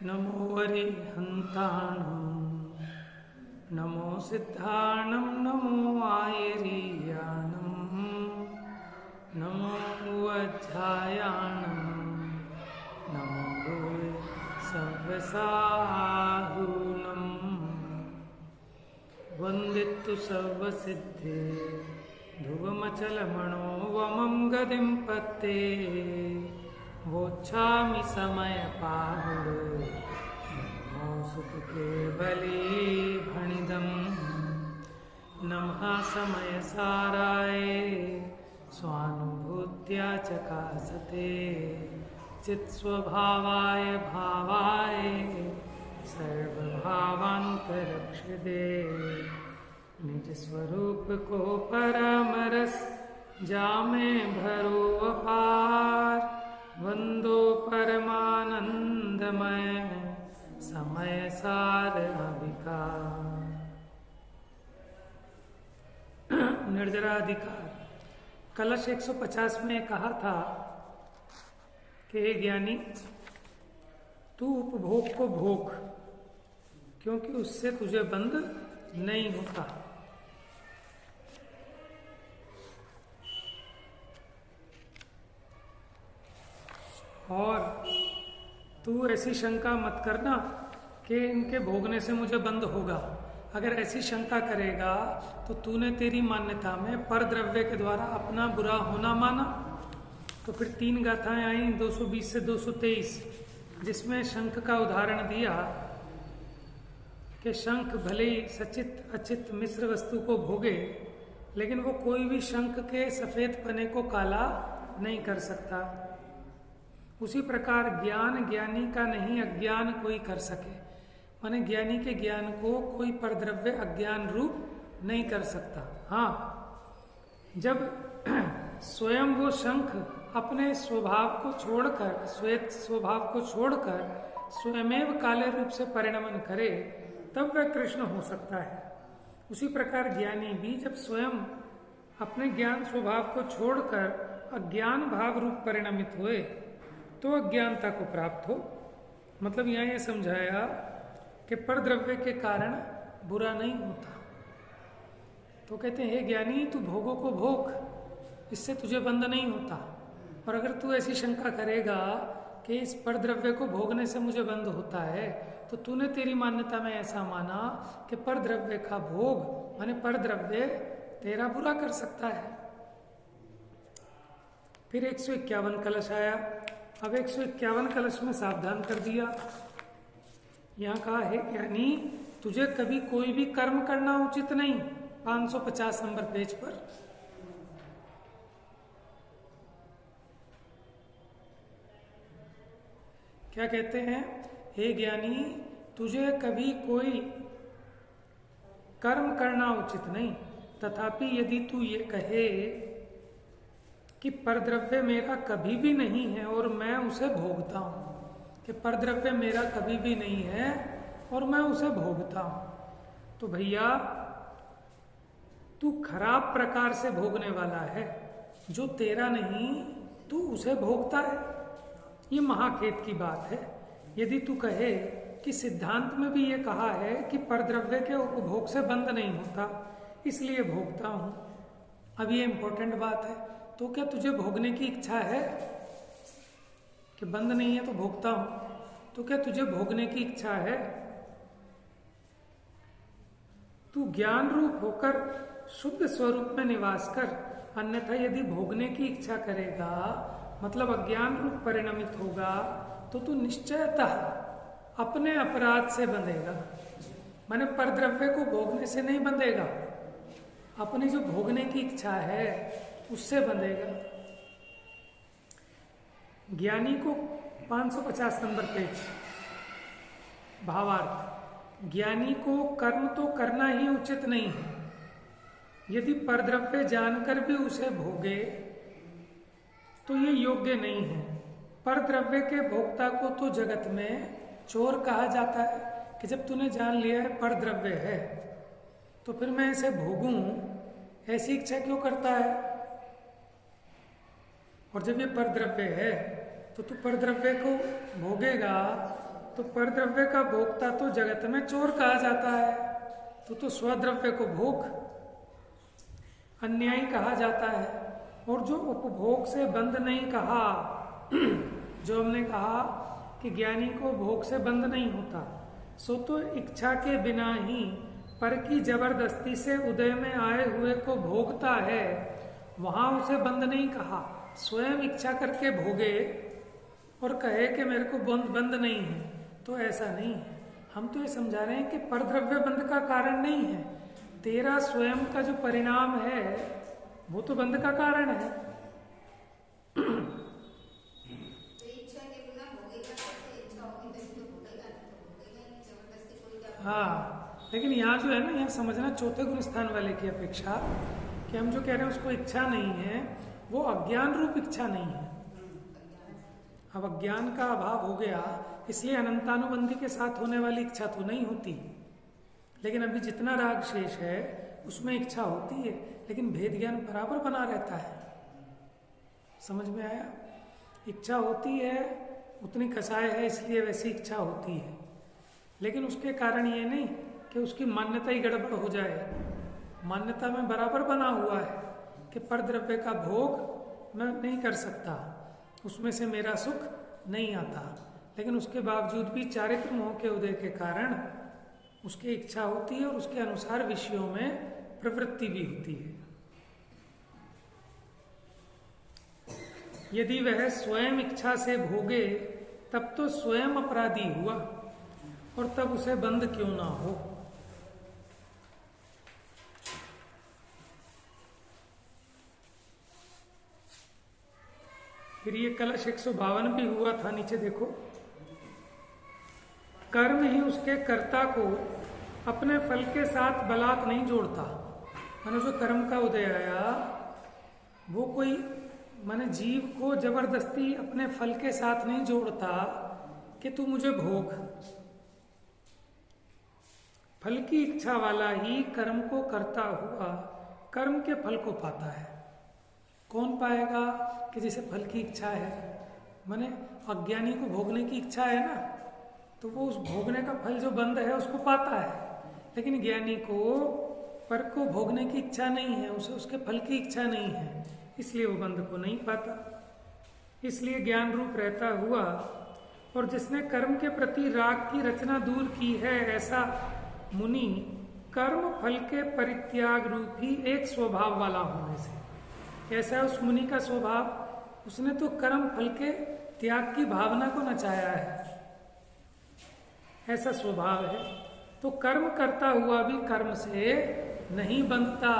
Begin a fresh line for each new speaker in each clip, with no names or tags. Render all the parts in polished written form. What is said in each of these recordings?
नमो अरिहन्ताणं नमो सिद्धाणं नमो आयरीयाणं नमो वज्रायाणं नमो सर्वसाहुनं वन्दितु सर्वसिद्धे ध्रुवमचलमणो वमं गतिं पत्ते वोच्छामि समयपाहुः नमो सुखकेवली भणिदं नमः समयसाराय स्वानुभूत्या चकासते चित्स्वभावाय भावाय सर्वभावान्तरक्षिते निज स्वरूप को परमरस जामे भरो अपार वंदो परमानंदमय समय सार अविकार। निर्जराधिकार कलश 150 में कहा था कि हे ज्ञानी, तू उपभोग को भोग, क्योंकि उससे तुझे बंध नहीं होता। और तू ऐसी शंका मत करना कि इनके भोगने से मुझे बंध होगा। अगर ऐसी शंका करेगा तो तूने तेरी मान्यता में पर द्रव्य के द्वारा अपना बुरा होना माना। तो फिर 3 गाथाएं आई 220 से 223, जिसमें शंख का उदाहरण दिया कि शंख भले ही सचित अचित मिश्र वस्तु को भोगे, लेकिन वो कोई भी शंख के सफेद पने को काला नहीं कर सकता। उसी प्रकार ज्ञान ज्ञानी का नहीं अज्ञान कोई कर सके, माने ज्ञानी के ज्ञान को कोई परद्रव्य अज्ञान रूप नहीं कर सकता। हाँ, जब स्वयं वो शंख अपने स्वभाव को छोड़कर, श्वेत स्वभाव को छोड़कर स्वयमेव काले रूप से परिणमन करे, तब वह कृष्ण हो सकता है। उसी प्रकार ज्ञानी भी जब स्वयं अपने ज्ञान स्वभाव को छोड़कर अज्ञान भाव रूप परिणमित हुए तो अज्ञानता को प्राप्त हो। मतलब यहाँ ये समझाया कि परद्रव्य के कारण बुरा नहीं होता। तो कहते हैं हे ज्ञानी, तू भोगों को भोग, इससे तुझे बंध नहीं होता। और अगर तू ऐसी शंका करेगा कि इस परद्रव्य को भोगने से मुझे बंध होता है, तो तूने तेरी मान्यता में ऐसा माना कि परद्रव्य का भोग माने परद्रव्य तेरा बुरा कर सकता है। फिर 151 कलश आया। अब 151 कलश में सावधान कर दिया। यहाँ कहा है ज्ञानी, तुझे कभी कोई भी कर्म करना उचित नहीं। 550 नंबर पेज पर क्या कहते हैं? हे ज्ञानी, तुझे कभी कोई कर्म करना उचित नहीं, तथापि यदि तू ये कहे कि परद्रव्य मेरा कभी भी नहीं है और मैं उसे भोगता हूं, कि परद्रव्य मेरा कभी भी नहीं है और मैं उसे भोगता हूं, तो भैया तू खराब प्रकार से भोगने वाला है। जो तेरा नहीं तू उसे भोगता है। ये महाखेद की बात है। यदि तू कहे कि सिद्धांत में भी ये कहा है कि परद्रव्य के उपभोग से बंध नहीं होता, इसलिए भोगता हूं। अब ये इंपॉर्टेंट बात है। तो क्या तुझे भोगने की इच्छा है? कि बंध नहीं है तो भोगता हूं। तो क्या तुझे भोगने की इच्छा है? तू ज्ञान रूप होकर शुद्ध स्वरूप में निवास कर, अन्यथा यदि भोगने की इच्छा करेगा, मतलब अज्ञान रूप परिणमित होगा, तो तू निश्चयतः अपने अपराध से बंधेगा। माने परद्रव्य को भोगने से नहीं बंधेगा, अपनी जो भोगने की इच्छा है उससे बंधेगा। ज्ञानी को 550 नंबर पेज भावार्थ, ज्ञानी को कर्म तो करना ही उचित नहीं है। यदि परद्रव्य जानकर भी उसे भोगे तो ये योग्य नहीं है। परद्रव्य के भोक्ता को तो जगत में चोर कहा जाता है कि जब तूने जान लिया है परद्रव्य है तो फिर मैं इसे भोगूं, ऐसी इच्छा क्यों करता है? और जब ये परद्रव्य है तो तू परद्रव्य को भोगेगा तो परद्रव्य का भोक्ता तो जगत में चोर कहा जाता है, तो स्वद्रव्य को भोग अन्यायी कहा जाता है। और जो उपभोग से बंद नहीं कहा, जो हमने कहा कि ज्ञानी को भोग से बंद नहीं होता, सो तो इच्छा के बिना ही पर की जबरदस्ती से उदय में आए हुए को भोगता है, वहां उसे बंद नहीं कहा। स्वयं इच्छा करके भोगे और कहे कि मेरे को बंद नहीं है, तो ऐसा नहीं है। हम तो ये समझा रहे हैं कि परद्रव्य बंध का कारण नहीं है, तेरा स्वयं का जो परिणाम है वो तो बंध का कारण है। हाँ, लेकिन यहाँ जो है ना, यहाँ समझना चौथे गुण स्थान वाले की अपेक्षा कि हम जो कह रहे हैं उसको इच्छा नहीं है, वो अज्ञान रूप इच्छा नहीं है। अब अज्ञान का अभाव हो गया, इसलिए अनंतानुबंधी के साथ होने वाली इच्छा तो नहीं होती, लेकिन अभी जितना राग शेष है उसमें इच्छा होती है, लेकिन भेद ज्ञान बराबर बना रहता है। समझ में आया? इच्छा होती है, उतनी कसाय है इसलिए वैसी इच्छा होती है, लेकिन उसके कारण ये नहीं कि उसकी मान्यता ही गड़बड़ हो जाए। मान्यता में बराबर बना हुआ है कि परद्रव्य का भोग मैं नहीं कर सकता, उसमें से मेरा सुख नहीं आता, लेकिन उसके बावजूद भी चारित्र मोह के उदय के कारण उसकी इच्छा होती है और उसके अनुसार विषयों में प्रवृत्ति भी होती है। यदि वह स्वयं इच्छा से भोगे तब तो स्वयं अपराधी हुआ, और तब उसे बंद क्यों ना हो। फिर ये कलश 152 भी हुआ था, नीचे देखो। कर्म ही उसके कर्ता को अपने फल के साथ बलात् नहीं जोड़ता। माने जो कर्म का उदय आया वो कोई माने जीव को जबरदस्ती अपने फल के साथ नहीं जोड़ता कि तू मुझे भोग। फल की इच्छा वाला ही कर्म को करता हुआ कर्म के फल को पाता है। कौन पाएगा? कि जैसे फल की इच्छा है, माने अज्ञानी को भोगने की इच्छा है ना, तो वो उस भोगने का फल जो बंद है उसको पाता है, लेकिन ज्ञानी को पर को भोगने की इच्छा नहीं है, उसे उसके फल की इच्छा नहीं है, इसलिए वो बंध को नहीं पाता। इसलिए ज्ञान रूप रहता हुआ और जिसने कर्म के प्रति राग की रचना दूर की है, ऐसा मुनि कर्म फल के परित्याग रूप ही एक स्वभाव वाला होने से, कैसा है उस मुनि का स्वभाव? उसने तो कर्म फल के त्याग की भावना को नचाया है, ऐसा स्वभाव है। तो कर्म करता हुआ भी कर्म से नहीं बंधता।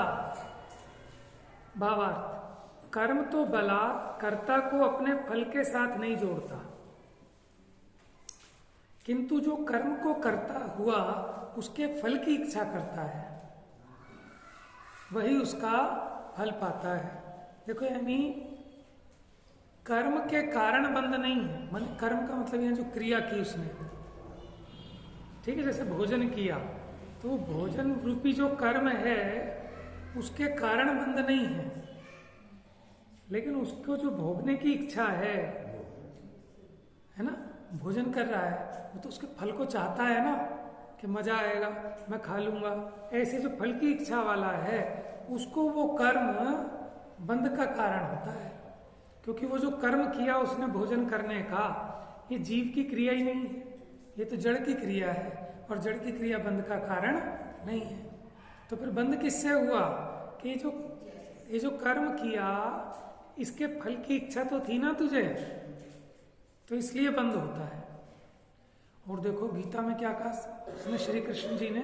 भावार्थ, कर्म तो बलात् कर्ता को अपने फल के साथ नहीं जोड़ता, किंतु जो कर्म को करता हुआ उसके फल की इच्छा करता है, वही उसका फल पाता है। देखो, यानी कर्म के कारण बंध नहीं है। मन कर्म का मतलब यहाँ जो क्रिया की उसने, ठीक है, जैसे भोजन किया तो भोजन रूपी जो कर्म है उसके कारण बंध नहीं है, लेकिन उसको जो भोगने की इच्छा है ना, भोजन कर रहा है वो तो उसके फल को चाहता है ना कि मजा आएगा, मैं खा लूंगा। ऐसे जो फल की इच्छा वाला है उसको वो कर्म बंध का कारण होता है, क्योंकि वो जो कर्म किया उसने भोजन करने का, ये जीव की क्रिया ही नहीं है, ये तो जड़ की क्रिया है, और जड़ की क्रिया बंध का कारण नहीं है। तो फिर बंध किससे हुआ? कि ये जो कर्म किया इसके फल की इच्छा तो थी ना तुझे, तो इसलिए बंध होता है। और देखो गीता में क्या कहा उसने, श्री कृष्ण जी ने,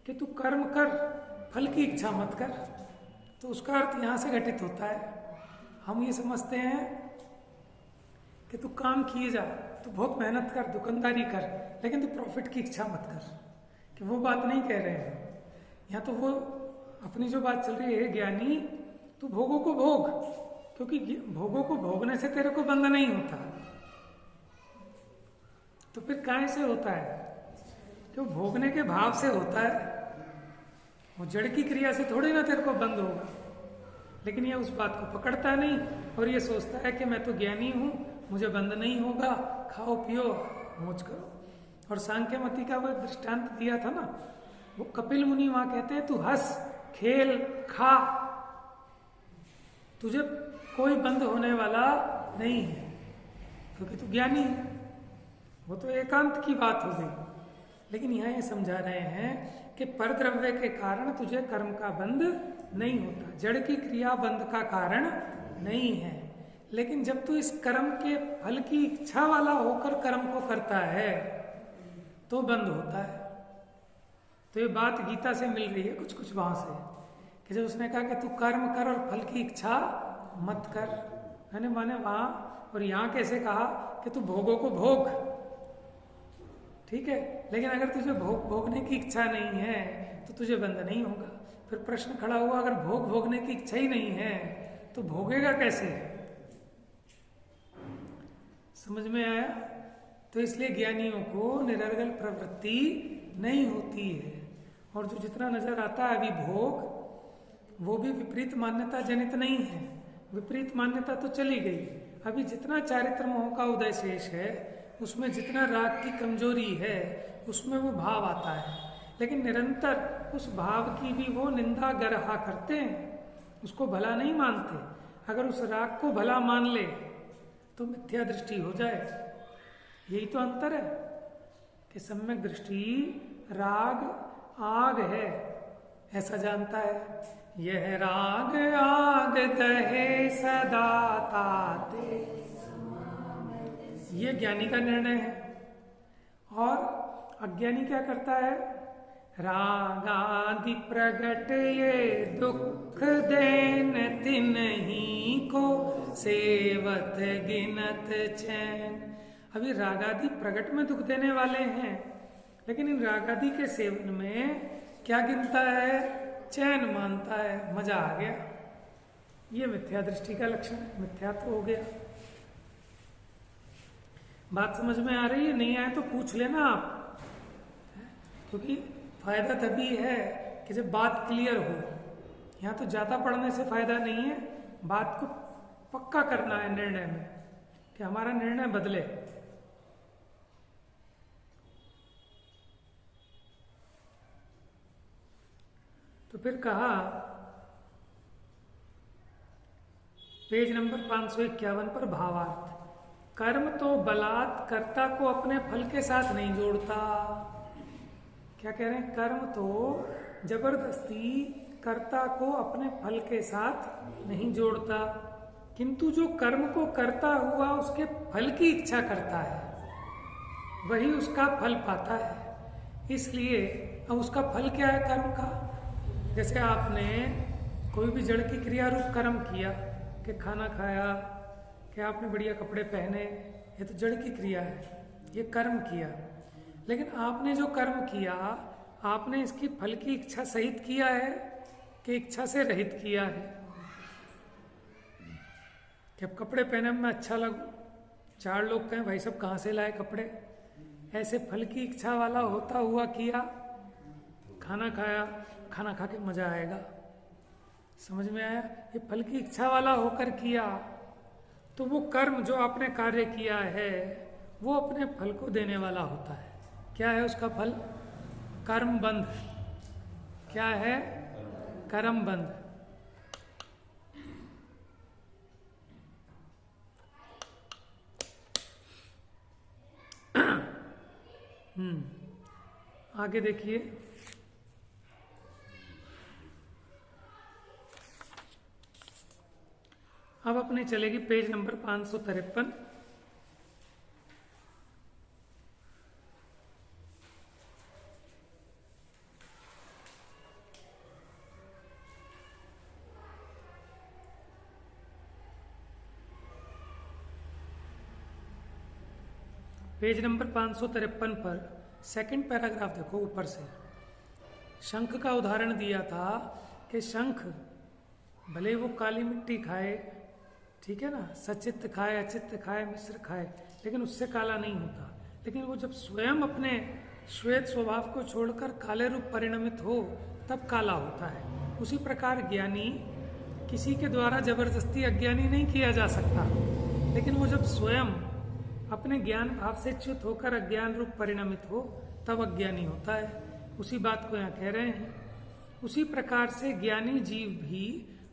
कि तू कर्म कर, फल की इच्छा मत कर। तो उसका अर्थ यहां से घटित होता है। हम ये समझते हैं कि तू काम किए जा, तू बहुत मेहनत कर, दुकानदारी कर, लेकिन तू प्रॉफिट की इच्छा मत कर, कि वो बात नहीं कह रहे हैं यहाँ। तो वो अपनी जो बात चल रही है, ज्ञानी तू भोगों को भोग, क्योंकि भोगों को भोगने से तेरे को बंध नहीं होता। तो फिर काहे से होता है? क्यों? भोगने के भाव से होता है, वो जड़ की क्रिया से थोड़ी ना तेरे को बंद होगा। लेकिन ये उस बात को पकड़ता नहीं और ये सोचता है कि मैं तो ज्ञानी हूं, मुझे बंद नहीं होगा, खाओ पियो मौज करो। और सांख्यमति का वो दृष्टांत दिया था ना, वो कपिल मुनि वहां कहते हैं तू हंस खेल खा, तुझे कोई बंद होने वाला नहीं है, क्योंकि तू ज्ञानी है। वो तो एकांत की बात हो गई। लेकिन यहां ये समझा रहे हैं कि परद्रव्य के कारण तुझे कर्म का बंध नहीं होता, जड़ की क्रिया बंध का कारण नहीं है। लेकिन जब तू इस कर्म के फल की इच्छा वाला होकर कर्म को करता है तो बंद होता है। तो ये बात गीता से मिल रही है कुछ कुछ वहां से, कि जब उसने कहा कि तू कर्म कर और फल की इच्छा मत कर, मैंने माने वहां, और यहां कैसे कहा कि तू भोगों को भोग, ठीक है, लेकिन अगर तुझे भोगने की इच्छा नहीं है तो तुझे बंध नहीं होगा। फिर प्रश्न खड़ा हुआ, अगर भोगने की इच्छा ही नहीं है तो भोगेगा कैसे? समझ में आया? तो इसलिए ज्ञानियों को निरर्गल प्रवृत्ति नहीं होती है। और जो जितना नजर आता है अभी भोग, वो भी विपरीत मान्यता जनित नहीं है। विपरीत मान्यता तो चली गई। अभी जितना चारित्र मोह का उदय शेष है, उसमें जितना राग की कमजोरी है, उसमें वो भाव आता है। लेकिन निरंतर उस भाव की भी वो निंदा गरहा करते हैं, उसको भला नहीं मानते। अगर उस राग को भला मान ले तो मिथ्या दृष्टि हो जाए। यही तो अंतर है कि सम्यक दृष्टि राग आग है ऐसा जानता है। यह राग आग दहे सदा ताते, ये ज्ञानी का निर्णय है। और अज्ञानी क्या करता है? राग आदि प्रगट ये दुख देन तिन्हीं को सेवत गिनत चैन। अभी रागादि प्रगट में दुख देने वाले हैं, लेकिन इन रागादि के सेवन में क्या गिनता है? चैन मानता है, मजा आ गया। ये मिथ्या दृष्टि का लक्षण है, मिथ्या तो हो गया। बात समझ में आ रही है? नहीं आए तो पूछ लेना आप, क्योंकि फायदा तभी है कि जब बात क्लियर हो। यहाँ तो ज्यादा पढ़ने से फायदा नहीं है, बात को पक्का करना है निर्णय में कि हमारा निर्णय बदले। तो फिर कहा पेज नंबर 551 पर भावार्थ, कर्म तो बलात् कर्ता को अपने फल के साथ नहीं जोड़ता। क्या कह रहे हैं? कर्म तो जबरदस्ती कर्ता को अपने फल के साथ नहीं जोड़ता, किंतु जो कर्म को करता हुआ उसके फल की इच्छा करता है वही उसका फल पाता है। इसलिए अब उसका फल क्या है कर्म का? जैसे आपने कोई भी जड़ की क्रिया रूप कर्म किया कि खाना खाया, कि आपने बढ़िया कपड़े पहने, ये तो जड़ की क्रिया है, ये कर्म किया। लेकिन आपने जो कर्म किया, आपने इसकी फल की इच्छा सहित किया है कि इच्छा से रहित किया है? कि अब कपड़े पहने में अच्छा लगूं, चार लोग कहें भाई सब कहाँ से लाए कपड़े, ऐसे फल की इच्छा वाला होता हुआ किया। खाना खाया, खाना खा के मजा आएगा, समझ में आया? ये फल की इच्छा वाला होकर किया तो वो कर्म जो आपने कार्य किया है वो अपने फल को देने वाला होता है। क्या है उसका फल? कर्म बंध। क्या है? कर्म बंध। आगे देखिए, अब अपने चलेगी पेज नंबर 553। पेज नंबर 553 पर सेकंड पैराग्राफ देखो ऊपर से। शंख का उदाहरण दिया था कि शंख भले वो काली मिट्टी खाए, ठीक है ना, सचित्त खाए, अचित्त खाए, मिश्र खाए, लेकिन उससे काला नहीं होता। लेकिन वो जब स्वयं अपने श्वेत स्वभाव को छोड़कर काले रूप परिणमित हो तब काला होता है। उसी प्रकार ज्ञानी किसी के द्वारा जबरदस्ती अज्ञानी नहीं किया जा सकता, लेकिन वो जब स्वयं अपने ज्ञान भाव से च्युत होकर अज्ञान रूप परिणमित हो तब अज्ञानी होता है। उसी बात को यहाँ कह रहे हैं। उसी प्रकार से ज्ञानी जीव भी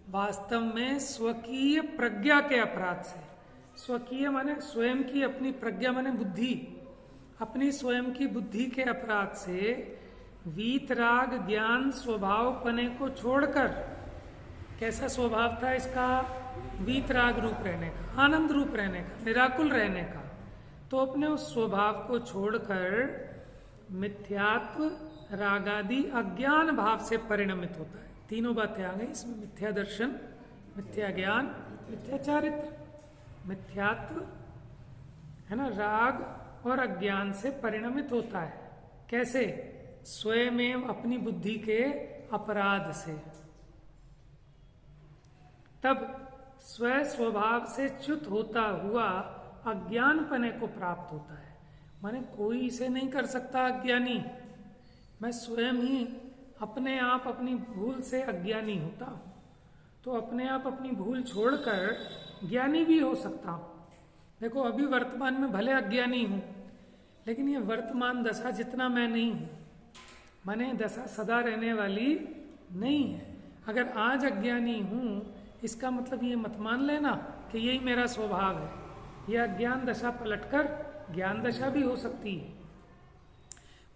वास्तव में स्वकीय प्रज्ञा के अपराध से, स्वकीय माने स्वयं की अपनी प्रज्ञा माने बुद्धि, अपनी स्वयं की बुद्धि के अपराध से वीतराग ज्ञान स्वभाव पने को छोड़कर, कैसा स्वभाव था इसका? वीतराग रूप रहने का, आनंद रूप रहने का, निराकुल रहने का, तो अपने उस स्वभाव को छोड़कर मिथ्यात्व रागादि अज्ञान भाव से परिणमित होता है। तीनों बातें आ गई इसमें, मिथ्या दर्शन, मिथ्या ज्ञान, मिथ्या चारित्र। मिथ्यात्व है ना, राग और अज्ञान से परिणमित होता है। कैसे? स्वयं अपनी बुद्धि के अपराध से। तब स्व स्वभाव से च्युत होता हुआ अज्ञानपने को प्राप्त होता है। माने कोई इसे नहीं कर सकता अज्ञानी, मैं स्वयं ही अपने आप अपनी भूल से अज्ञानी होता हूं, तो अपने आप अपनी भूल छोड़कर ज्ञानी भी हो सकता हूं। देखो अभी वर्तमान में भले अज्ञानी हूं, लेकिन ये वर्तमान दशा जितना मैं नहीं हूं, माने दशा सदा रहने वाली नहीं है। अगर आज अज्ञानी हूं, इसका मतलब ये मत मान लेना कि यही मेरा स्वभाव है। यह अज्ञान दशा पलटकर ज्ञान दशा भी हो सकती है।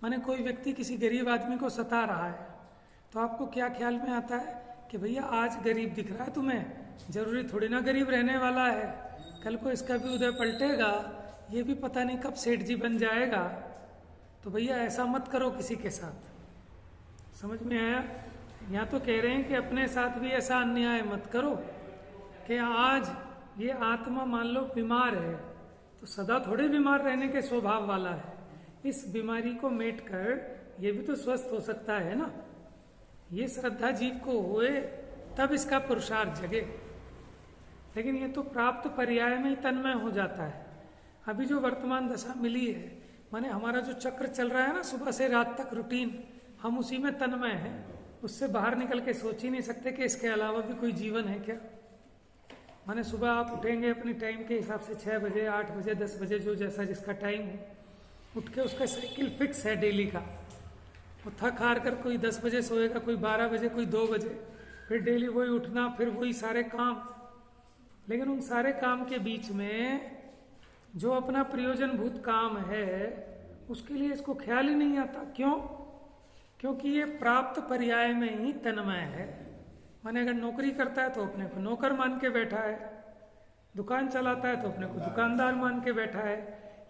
माने कोई व्यक्ति किसी गरीब आदमी को सता रहा है, तो आपको क्या ख्याल में आता है कि भैया आज गरीब दिख रहा है तुम्हें, जरूरी थोड़ी ना गरीब रहने वाला है, कल को इसका भी उदय पलटेगा, ये भी पता नहीं कब सेठ जी बन जाएगा। तो भैया ऐसा मत करो किसी के साथ। समझ में आया? यहाँ तो कह रहे हैं कि अपने साथ भी ऐसा अन्याय मत करो कि आज ये आत्मा मान लो बीमार है, तो सदा थोड़े बीमार रहने के स्वभाव वाला है। इस बीमारी को मेट कर ये भी तो स्वस्थ हो सकता है ना। ये श्रद्धा जीव को होए तब इसका पुरुषार्थ जगे। लेकिन ये तो प्राप्त पर्याय में ही तन्मय हो जाता है। अभी जो वर्तमान दशा मिली है, माने हमारा जो चक्र चल रहा है ना सुबह से रात तक रूटीन, हम उसी में तन्मय हैं। उससे बाहर निकल के सोच ही नहीं सकते कि इसके अलावा भी कोई जीवन है क्या। माने सुबह आप उठेंगे अपने टाइम के हिसाब से 6 बजे, 8 बजे, 10 बजे, जो जैसा जिसका टाइम हो, उठ के उसका साइकिल फिक्स है डेली का। वो थक हार कर कोई 10 बजे सोएगा, कोई 12 बजे, कोई 2 बजे, फिर डेली वही उठना, फिर वही सारे काम। लेकिन उन सारे काम के बीच में जो अपना प्रयोजनभूत काम है उसके लिए इसको ख्याल ही नहीं आता। क्यों? क्योंकि ये प्राप्त पर्याय में ही तन्मय है। माने अगर नौकरी करता है तो अपने को नौकर मान के बैठा है, दुकान चलाता है तो अपने को दुकानदार मान के बैठा है,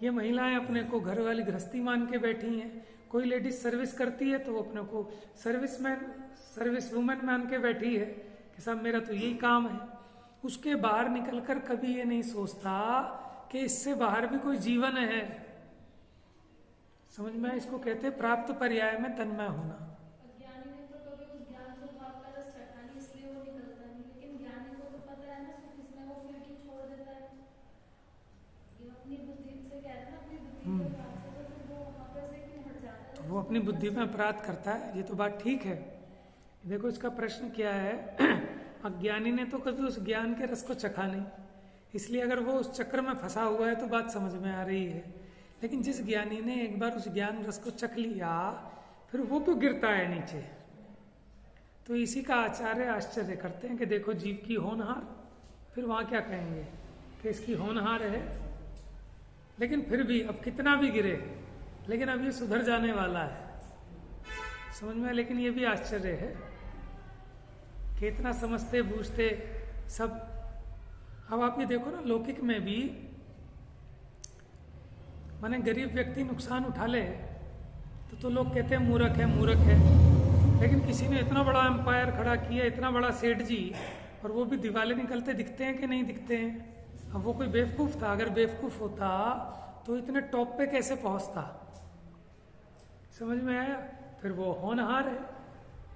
ये महिलाएं अपने को घर वाली गृहस्थी मान के बैठी हैं, कोई लेडीज सर्विस करती है तो अपने को सर्विस वुमेन मान के बैठी है कि साहब मेरा तो यही काम है। उसके बाहर निकलकर कभी ये नहीं सोचता कि इससे बाहर भी कोई जीवन है। समझ में? इसको कहते हैं प्राप्त पर्याय में तन्मय होना।
अज्ञानी ने तो कभी उस ज्ञान स्वभाव का रस चखा नहीं, इसलिए वो निकलता नहीं। लेकिन ज्ञानी को तो पता है ना, इसमें वो फिर क्यों छोड़ देता है। ये अपनी बुद्धि से कह रहे हैं ना, अपनी बुद्धि के अपराध से, तो फिर वो वहां पर से क्यों हट जाता है?
वो अपनी बुद्धि में अपराध करता है, ये तो बात ठीक है। देखो इसका प्रश्न क्या है, अज्ञानी ने तो कभी उस ज्ञान के रस को चखा नहीं, इसलिए अगर वो उस चक्र में फंसा हुआ है तो बात समझ में आ रही है। लेकिन जिस ज्ञानी ने एक बार उस ज्ञान रस को चख लिया, फिर वो तो गिरता है नीचे। तो इसी का आचार्य आश्चर्य करते हैं कि देखो जीव की होनहार। फिर वहां क्या कहेंगे कि इसकी होनहार है, लेकिन फिर भी अब कितना भी गिरे, लेकिन अब ये सुधर जाने वाला है। समझ में? लेकिन ये भी आश्चर्य है कि इतना समझते बूझते सब। अब आप ये देखो ना, लौकिक में भी माने गरीब व्यक्ति नुकसान उठा ले तो लोग कहते हैं मूर्ख है, मूर्ख है। लेकिन किसी ने इतना बड़ा एम्पायर खड़ा किया, इतना बड़ा सेठ जी, और वो भी दिवाले निकलते दिखते हैं कि नहीं दिखते हैं। अब वो कोई बेवकूफ था, अगर बेवकूफ होता तो इतने टॉप पे कैसे पहुंचता। समझ में आया? फिर वो होनहार है,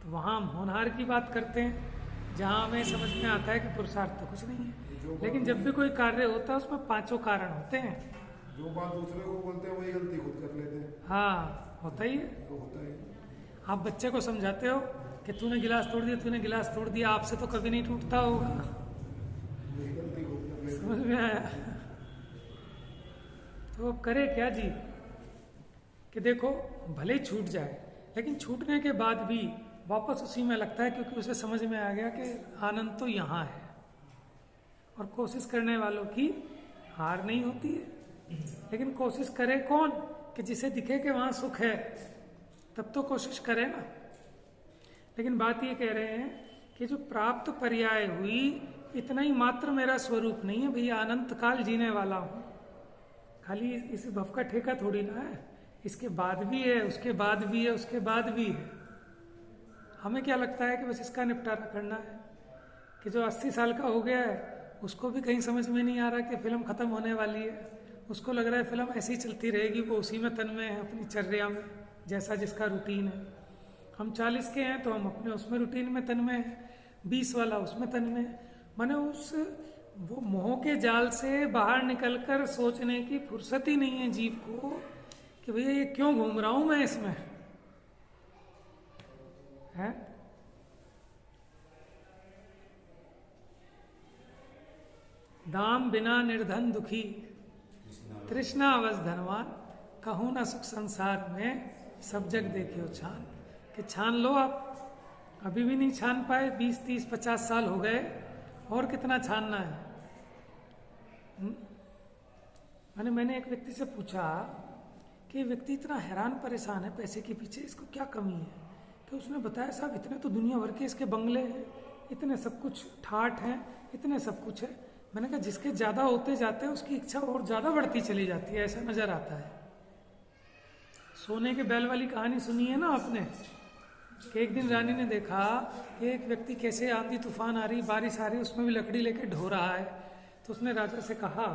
तो वहां हम होनहार की बात करते हैं, जहां हमें समझ में आता है कि पुरुषार्थ तो कुछ नहीं है। लेकिन जब भी कोई कार्य होता है उसमें 5 कारण होते हैं।
जो बात दूसरे को बोलते हैं वही गलती खुद कर लेते हैं।
हाँ, होता ही है।
तो होता है।
आप बच्चे को समझाते हो कि तूने गिलास तोड़ दिया, तूने गिलास तोड़ दिया, आपसे तो कभी नहीं टूटता होगा।
वही गलती खुद कर लेते हैं।
समझ में आया? तो अब करे क्या जी कि देखो भले ही छूट जाए, लेकिन छूटने के बाद भी वापस उसी में लगता है, क्योंकि उसे समझ में आ गया कि आनंद तो यहाँ है। और कोशिश करने वालों की हार नहीं होती है। लेकिन कोशिश करे कौन? कि जिसे दिखे कि वहां सुख है, तब तो कोशिश करे ना। लेकिन बात ये कह रहे हैं कि जो प्राप्त पर्याय हुई, इतना ही मात्र मेरा स्वरूप नहीं है भैया, अनंत काल जीने वाला हूं। खाली इस भव का ठेका थोड़ी ना है, इसके बाद भी है, उसके बाद भी है, उसके बाद भी है। हमें क्या लगता है कि बस इसका निपटारा करना है, कि जो 80 साल का हो गया है उसको भी कहीं समझ में नहीं आ रहा कि फिल्म खत्म होने वाली है। उसको लग रहा है फिल्म ऐसी चलती रहेगी, वो उसी में तन्मय है, अपनी चर्या में, जैसा जिसका रूटीन है। हम 40 के हैं तो हम अपने उसमें रूटीन में तन्मय हैं, 20 वाला उसमें तन्मय है। माने उस वो मोह के जाल से बाहर निकलकर सोचने की फुर्सत ही नहीं है जीव को कि भैया ये क्यों घूम रहा हूं मैं इसमें, है? दाम बिना निर्धन दुखी, तृष्णा अवस धनवान, कहूं ना सुख संसार में, सब जग देखियो छान। कि छान लो आप, अभी भी नहीं छान पाए, 20, 30, 50 साल हो गए, और कितना छानना है? मैंने एक व्यक्ति से पूछा कि व्यक्ति इतना हैरान परेशान है पैसे के पीछे, इसको क्या कमी है? तो उसने बताया साहब इतने तो दुनिया भर के इसके बंगले हैं, इतने सब कुछ ठाठ हैं, इतने सब कुछ है। मैंने कहा जिसके ज्यादा होते जाते हैं उसकी इच्छा और ज्यादा बढ़ती चली जाती है, ऐसा नजर आता है। सोने के बैल वाली कहानी सुनी है ना आपने, कि एक दिन रानी ने देखा कि एक व्यक्ति कैसे आंधी तूफान आ रही, बारिश आ रही, उसमें भी लकड़ी लेके ढो रहा है। तो उसने राजा से कहा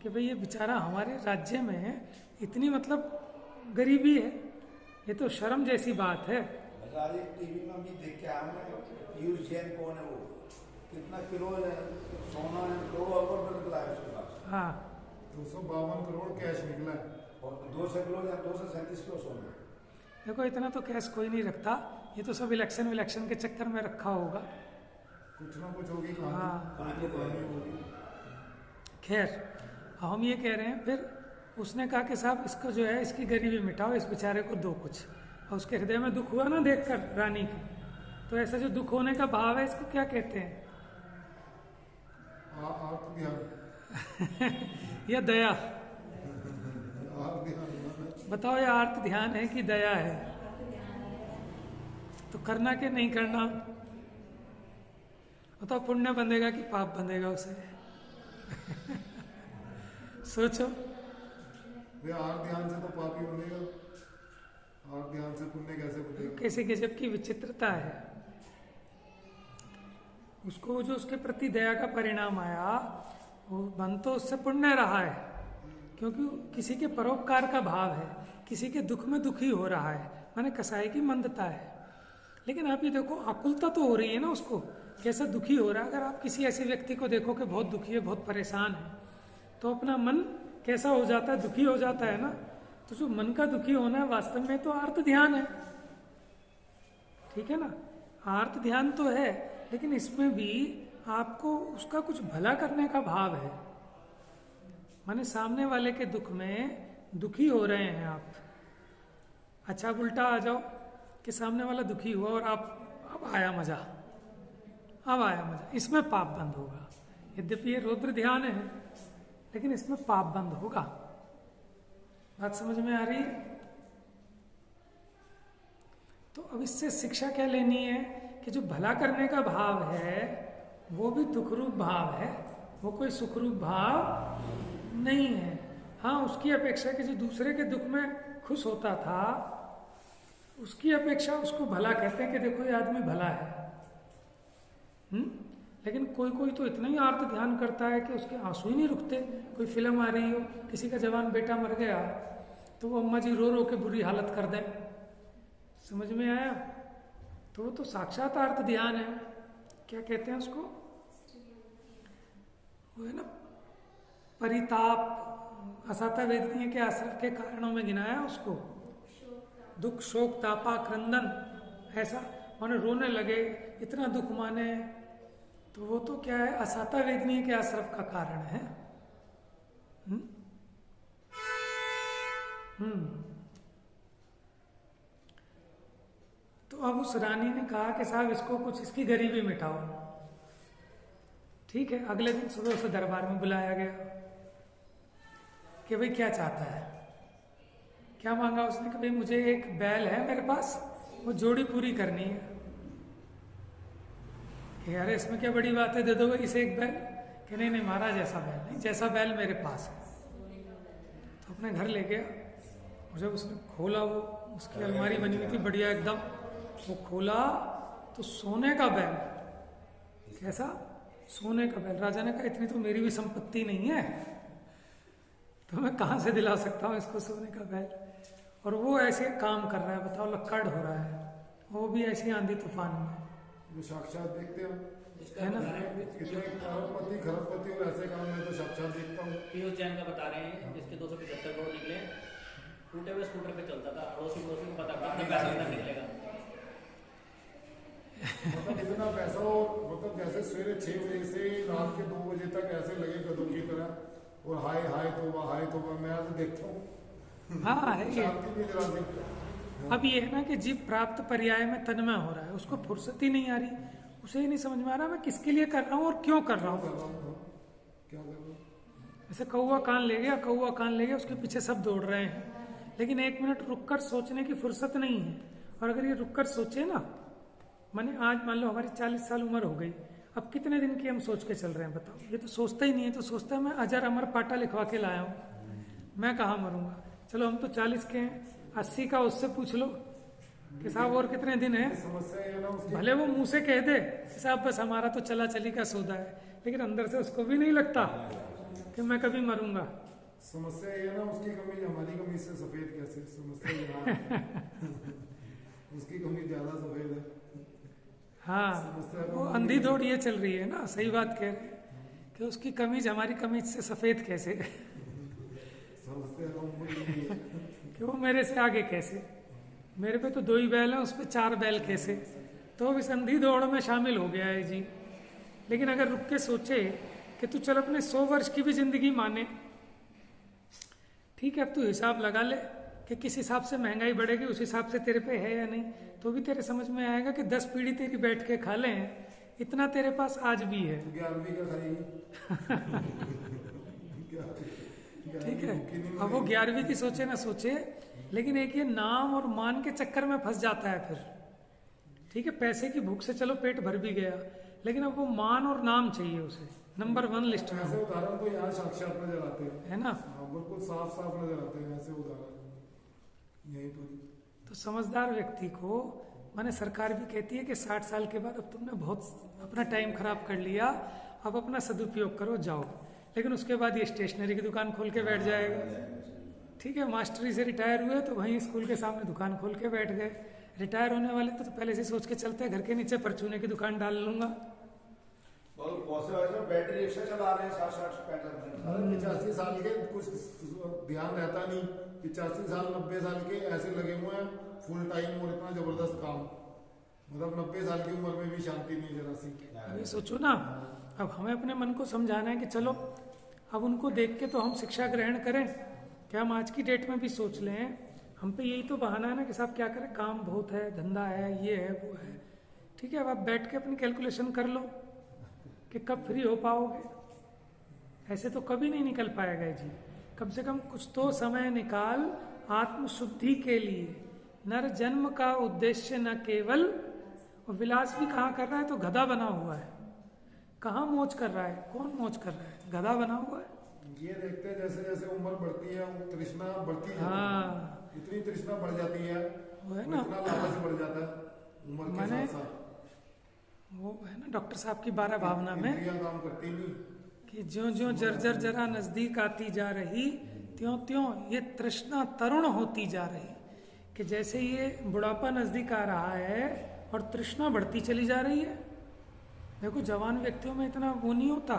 कि भाई ये बेचारा हमारे राज्य में इतनी मतलब गरीबी है, ये तो शर्म जैसी बात है।
टीवी में भी देख के आया, पीयूष जैन कौन है वो, कितना किलो सोना है, करोड़ अरब निकला है उसके पास।
हाँ,
252 करोड़ कैश निकला है,
और 200 किलो या 237 किलो सोना।
देखो इतना तो कैश कोई नहीं रखता, ये तो सब इलेक्शन के चक्कर में रखा होगा,
कुछ ना कुछ होगी
हाँ।
कहानी होगी।
खैर हम ये कह रहे हैं, फिर उसने कहा कि साहब इसको जो है इसकी गरीबी मिटाओ, इस बेचारे को दो कुछ। और उसके हृदय में दुख हुआ ना देखकर रानी की, तो ऐसा जो दुख होने का भाव है इसको क्या कहते हैं? या दया? बताओ ये आर्त ध्यान है कि दया है? तो करना कि नहीं करना? बताओ पुण्य बंधेगा कि पाप बंधेगा उसे? सोचो।
आर्त ध्यान से तो पाप ही बनेगा, आर्त ध्यान से पुण्य कैसे बनेगा?
कैसे गजब की विचित्रता है। उसको जो उसके प्रति दया का परिणाम आया, वो बन तो उससे पुण्य रहा है, क्योंकि किसी के परोपकार का भाव है, किसी के दुख में दुखी हो रहा है, माने कसाई की मंदता है। लेकिन आप ये देखो आकुलता तो हो रही है ना उसको, कैसा दुखी हो रहा है। अगर आप किसी ऐसे व्यक्ति को देखो कि बहुत दुखी है, बहुत परेशान है, तो अपना मन कैसा हो जाता है? दुखी हो जाता है ना। तो जो मन का दुखी होना है वास्तव में तो आर्त ध्यान है, ठीक है ना? आर्त ध्यान तो है, लेकिन इसमें भी आपको उसका कुछ भला करने का भाव है। माने सामने वाले के दुख में दुखी हो रहे हैं आप, अच्छा अब उल्टा आ जाओ कि सामने वाला दुखी हुआ और आप अब आया मजा, इसमें पाप बंद होगा। यद्यपि ये रौद्र ध्यान है, लेकिन इसमें पाप बंद होगा। बात समझ में आ रही है? तो अब इससे शिक्षा क्या लेनी है कि जो भला करने का भाव है वो भी दुखरूप भाव है, वो कोई सुखरूप भाव नहीं है। हाँ, उसकी अपेक्षा कि जो दूसरे के दुख में खुश होता था, उसकी अपेक्षा उसको भला कहते हैं कि देखो ये आदमी भला है। लेकिन कोई कोई तो इतना ही आर्त ध्यान करता है कि उसके आंसू ही नहीं रुकते। कोई फिल्म आ रही हो, किसी का जवान बेटा मर गया, तो वो अम्मा जी रो रो के बुरी हालत कर दें। समझ में आया? तो वो तो साक्षात आर्त ध्यान है। क्या कहते हैं उसको? वो है ना परिताप, असाता वेदनीय के आश्रय के कारणों में गिनाया उसको, दुख शोक तापा क्रंदन, ऐसा माने रोने लगे, इतना दुख माने, तो वो तो क्या है? असाता वेदनीय के आश्रय का कारण है। हम्म। तो अब उस रानी ने कहा कि साहब इसको कुछ इसकी गरीबी मिटाओ। ठीक है, अगले दिन सुबह उसे दरबार में बुलाया गया कि भाई क्या चाहता है। क्या मांगा उसने कि भाई मुझे एक बैल है मेरे पास, वो जोड़ी पूरी करनी है। कि अरे इसमें क्या बड़ी बात है, दे दो भाई इसे एक बैल। कि नहीं नहीं महाराज ऐसा बैल नहीं, जैसा बैल मेरे पास है। तो अपने घर ले गया, और जब उसने खोला, वो उसकी अलमारी बनी हुई थी बढ़िया एकदम, वो खोला तो सोने का बैल। कैसा? सोने का बैल। राजा ने कहा इतनी तो मेरी भी संपत्ति नहीं है, तो मैं कहाँ से दिला सकता हूँ इसको सोने का बैल। और वो ऐसे काम कर रहा है, बताओ, लक्कड़ हो रहा है, वो भी ऐसी आंधी तूफान में।
जो साक्षात देखते हैं
है ना?
कितने करोड़पति खरबपति और ऐसे काम में तो साक्षात देखता हूँ।
पीयूष जैन का बता रहे हैं, जिसके 275 करोड़ निकले, टूटे हुए स्कूटर पे चलता था, अड़ोसी पड़ोसी को पता कितने पैसे कितना निकलेगा।
मतलब इतना पैसा हो, मतलब जैसे सवेरे 6 बजे से रात के 2 बजे तक ऐसे लगे गधों की तरह, और हाय हाय तोबा मैं तो देखता हूँ।
हाँ है ये।
शांति भी जरा सी।
अब ये है ना कि जीव प्राप्त पर्याय में तन्मय हो रहा है, उसको फुर्सत ही नहीं आ रही, उसे ही नहीं समझ में आ रहा मैं किसके लिए कर रहा हूँ और क्यों कर रहा हूँ।
क्या कर रहा हूँ?
जैसे कौवा कान ले गया, कौवा कान ले गया, उसके पीछे सब दौड़ रहे हैं, लेकिन 1 मिनट रुककर सोचने की फुर्सत नहीं है। और अगर ये रुककर सोचे ना, माने आज मान लो हमारी 40 साल उम्र हो गई, अब कितने दिन की हम सोच के चल रहे हैं बताओ। ये तो सोचता ही नहीं है, तो सोचता है मैं अजर अमर पाटा लिखवा के लाया हूँ, मैं कहाँ मरूंगा। चलो हम तो 40 के हैं, 80 का उससे पूछ लो कि साहब और कितने दिन है।
समस्या ये ना उसकी,
भले वो मुंह से कह दे कि साहब बस हमारा तो चला चली का सौदा है, लेकिन अंदर से उसको भी नहीं लगता कि मैं कभी मरूंगा।
समस्या ये ना उसकी कमीज हमारी कमीज से सफेद कैसे, समस्या ये ना उसकी कमीज ज्यादा सफेद है।
हाँ, वो अंधी दौड़ ये चल रही है ना, सही बात कह रहे हैं कि उसकी कमीज हमारी कमीज से सफेद कैसे
समस्या तो उम्र
कि वो मेरे से आगे कैसे। मेरे पे तो 2 ही बैल हैं, उस पे 4 बैल कैसे। तो अब इस अंधी दौड़ में शामिल हो गया है जी। लेकिन अगर रुक के सोचे कि तू चल अपने 100 वर्ष की भी जिंदगी माने, ठीक है, अब तू हिसाब लगा ले कि किस हिसाब से महंगाई बढ़ेगी, उस हिसाब से तेरे पे है या नहीं, तो भी तेरे समझ में आएगा कि 10 पीढ़ी तेरी बैठ के खा लें, इतना तेरे पास आज भी है।
11वीं का खाएगी।
ठीक है, अब वो 11वीं की सोचे ना सोचे, लेकिन एक ये नाम और मान के चक्कर में फंस जाता है फिर। ठीक है, पैसे की भूख से चलो पेट भर भी गया, लेकिन अब वो मान और नाम चाहिए उसे, नंबर 1 लिस्ट में
ऐसे
हो,
उदाहरण तो यहाँ साक्षात नजर आते हैं,
है ना।
हाँ, बिल्कुल साफ साफ नजर आते हैं ऐसे उदाहरण यही
तो समझदार व्यक्ति को, माने सरकार भी कहती है कि 60 साल के बाद अब तुमने बहुत अपना टाइम खराब कर लिया, अब अपना सदुपयोग करो, जाओ। लेकिन उसके बाद ये स्टेशनरी की दुकान खोल के बैठ जाएगा। ठीक है, मास्टरी से रिटायर हुए तो वहीं स्कूल के सामने दुकान खोल के बैठ गए। रिटायर होने वाले तो पहले से सोच के चलते हैं घर के नीचे परचूने की दुकान डाल लूंगा।
बहुत से बैटरी रिक्शा चला रहे हैं 60-65
85 साल के कुछ ध्यान रहता नहीं, 85 साल 90 साल के ऐसे लगे हुए हैं फुल टाइम और इतना जबरदस्त काम, मतलब 90 साल की उम्र में भी शांति नहीं जरा सी।
अभी सोचो ना, अब हमें अपने मन को समझाना है कि चलो अब उनको देख के तो हम शिक्षा ग्रहण करें, क्या हम आज की डेट में भी सोच लें। हम पे यही तो बहाना है ना कि साहब क्या करें, काम बहुत है, धंधा है, ये है वो है। ठीक है, अब आप बैठ के अपनी कैलकुलेशन कर लो कि कब फ्री हो पाओगे। ऐसे तो कभी नहीं निकल पाएगा जी। कम से कम कुछ तो समय निकाल आत्मशुद्धि के लिए। नर जन्म का उद्देश्य न केवल, और विलास भी कहाँ कर रहा है, तो गधा बना हुआ है। कहाँ मौज कर रहा है, कौन मौज कर रहा है, गधा बना हुआ है।
ये देखते हैं जैसे जैसे उम्र बढ़ती है तृष्णा बढ़ती है,
हाँ,
इतनी तृष्णा बढ़ जाती है,
वो है ना,
इतना लालच बढ़ जाता है उम्र के
मैंने-
साथ साथ।
वो है ना डॉक्टर साहब की 12 भावना में
इंद्रियां काम करती नहीं।
कि ज्यों ज्यों जर्जर जरा नजदीक आती जा रही, त्यों त्यों ये तृष्णा तरुण होती जा रही। कि जैसे ये बुढ़ापा नजदीक आ रहा है और तृष्णा बढ़ती चली जा रही है। देखो जवान व्यक्तियों में इतना वो नहीं होता,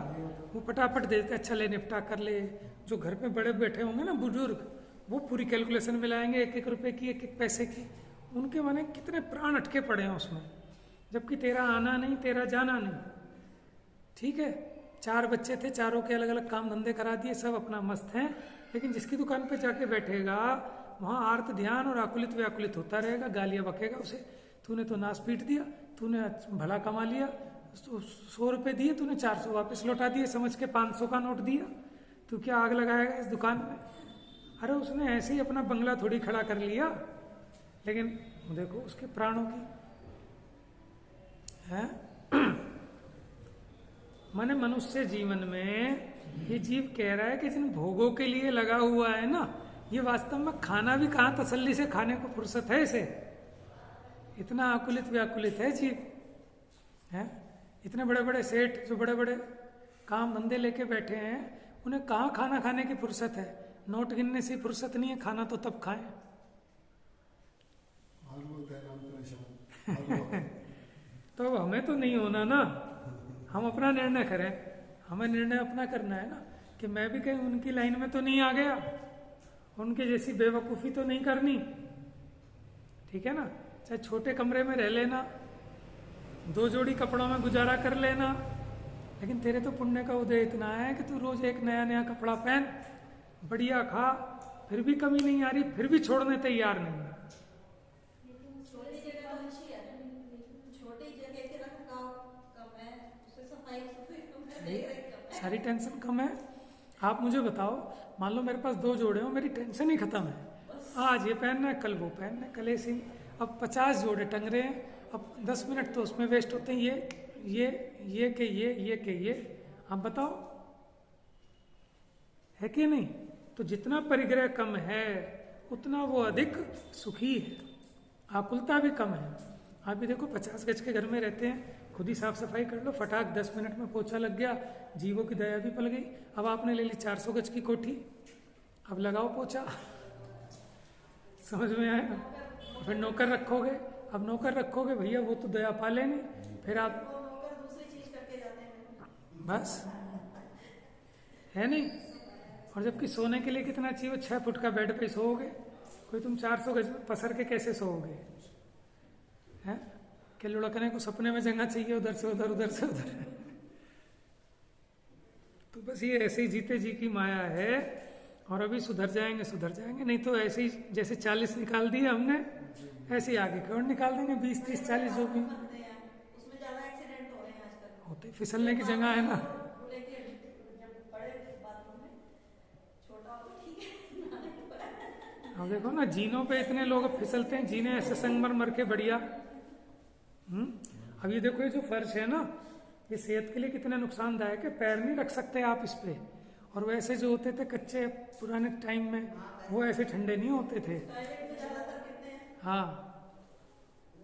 वो फटाफट दे देते, अच्छा ले निपटा कर ले। जो घर पे बड़े बैठे होंगे ना बुजुर्ग, वो पूरी कैलकुलेशन मिलाएंगे, 1-1 रुपए की, 1-1 पैसे की। उनके माने कितने प्राण अटके पड़े हैं उसमें, जबकि तेरा आना नहीं, तेरा जाना नहीं। ठीक है, 4 बच्चे थे, चारों के अलग अलग काम धंधे करा दिए, सब अपना मस्त हैं। लेकिन जिसकी दुकान पे जाके बैठेगा वहां आर्त ध्यान और आकुलित व्याकुलित होता रहेगा, गालियां बकेगा उसे, तूने तो नाश पीट दिया, तूने भला कमा लिया, 100 रुपए दिए तूने 400 वापस लौटा दिए समझ के 500 का नोट दिया, तू क्या आग लगाएगा इस दुकान में। अरे उसने ऐसे ही अपना बंगला थोड़ी खड़ा कर लिया, लेकिन देखो उसके प्राणों की है। माने मनुष्य जीवन में ये जीव कह रहा है कि जिन भोगों के लिए लगा हुआ है ना, ये वास्तव में खाना भी कहाँ तसल्ली से खाने को फुर्सत है इसे, इतना आकुलित व्याकुलित है जीव है। इतने बड़े बड़े सेठ जो बड़े बड़े काम धंधे लेके बैठे हैं, उन्हें कहाँ खाना खाने की फुर्सत है, नोट गिनने से फुर्सत नहीं है, खाना तो तब खाएं। तो हमें तो नहीं होना ना, हम अपना निर्णय करें, हमें निर्णय अपना करना है ना, कि मैं भी कहीं उनकी लाइन में तो नहीं आ गया, उनके जैसी बेवकूफ़ी तो नहीं करनी, ठीक है ना। चाहे छोटे कमरे में रह लेना, 2 जोड़ी कपड़ों में गुजारा कर लेना, लेकिन तेरे तो पुण्य का उदय इतना है कि तू रोज एक नया नया कपड़ा पहन, बढ़िया खा, फिर भी कमी नहीं आ रही, फिर भी छोड़ने तैयार नहीं है।
छोटी जगह तो अच्छी है, छोटी जगह के रखरखाव कम है, उसमें सफाई सुथरी कम है, देख रेख कम है,
सारी टेंशन कम है। आप मुझे बताओ, मान लो मेरे पास 2 जोड़े हो, मेरी टेंशन ही खत्म है, आज ये पहनना है, कल वो पहनना है, कल ऐसे ही। अब 50 जोड़े टंग रहे हैं, अब 10 मिनट तो उसमें वेस्ट होते हैं, ये के ये, आप बताओ है कि नहीं। तो जितना परिग्रह कम है उतना वो अधिक सुखी है, आकुलता भी कम है। आप भी देखो 50 गज के घर में रहते हैं, खुद ही साफ सफाई कर लो, फटाक 10 मिनट में पोछा लग गया, जीवों की दया भी पल गई। अब आपने ले ली 400 गज की कोठी, अब लगाओ पोछा, समझ में आया। फिर नौकर रखोगे, अब नौकर रखोगे भैया वो तो दया पाले नहीं, फिर आप
वो नौकर दूसरी चीज करके जाते हैं
बस, है नहीं। और जबकि सोने के लिए कितना चाहिए, 6 फुट का बेड पे सोओगे, कोई तुम 400 गज पसर के कैसे सोओगे, हैं। कि लुढ़कने को सपने में जगह चाहिए, उधर से उधर, उधर से उधर। तो बस ये ऐसे ही जीते जी की माया है, और अभी सुधर जाएंगे, नहीं तो ऐसे ही जैसे 40 निकाल दिए हमने, ऐसे ही आगे कौन निकाल देंगे, 20, 30, 40 जो भी
बनते हैं, उसमें ज्यादा एक्सीडेंट हो रहे हैं आजकल,
होते, फिसलने की जगह है ना।
लेकिन जब बड़े बाथरूम में, छोटा हो तो ठीक है, नहाने के बाद
अब देखो ना, जीनों पे इतने लोग फिसलते हैं, जीने ऐसे संगमरमर के बढ़िया। अब ये देखो, ये जो फर्श है ना, ये सेहत के लिए कितना नुकसानदायक है, पैर नहीं रख सकते आप इस पे। और वैसे जो होते थे कच्चे पुराने टाइम में, वो ऐसे ठंडे नहीं होते थे,
टॉयलेट में ज्यादातर कितने हैं,
हाँ।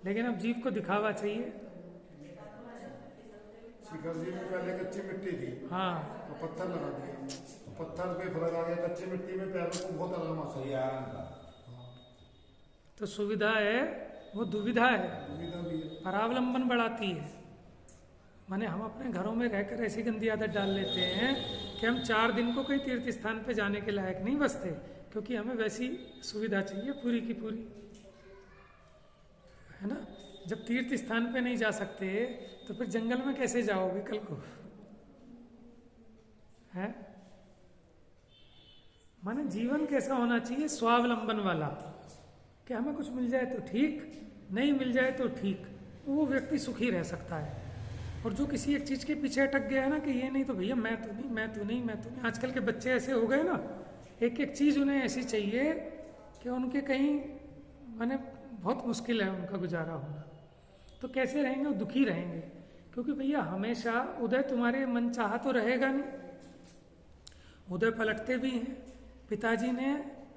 लेकिन अब जीव को दिखावा चाहिए,
शिखर जी में पहले कच्ची मिट्टी थी,
हाँ।
तो पत्थर लगा दिया, पत्थर पे फर्क आ गया, कच्ची मिट्टी में पैरों को बहुत आराम आता
सही
है।
आराम था।
तो सुविधा है, वो दुविधा है,
सुविधा भी है।
परावलंबन बढ़ाती है। माने हम अपने घरों में रहकर ऐसी गंदी आदत डाल लेते हैं कि हम 4 दिन को कहीं तीर्थ स्थान पे जाने के लायक नहीं बचते, क्योंकि हमें वैसी सुविधा चाहिए पूरी की पूरी, है ना। जब तीर्थ स्थान पे नहीं जा सकते तो फिर जंगल में कैसे जाओगे कल को, है। माने जीवन कैसा होना चाहिए, स्वावलंबन वाला, कि हमें कुछ मिल जाए तो ठीक, नहीं मिल जाए तो ठीक, वो व्यक्ति सुखी रह सकता है। और जो किसी एक चीज के पीछे अटक गया है ना, कि ये नहीं तो भैया मैं तो नहीं। आजकल के बच्चे ऐसे हो गए ना, एक एक चीज उन्हें ऐसी चाहिए कि उनके कहीं माने बहुत मुश्किल है उनका गुजारा होना। तो कैसे रहेंगे, वो दुखी रहेंगे, क्योंकि भैया हमेशा उदय तुम्हारे मन चाहा तो रहेगा नहीं, उदय पलटते भी हैं। पिताजी ने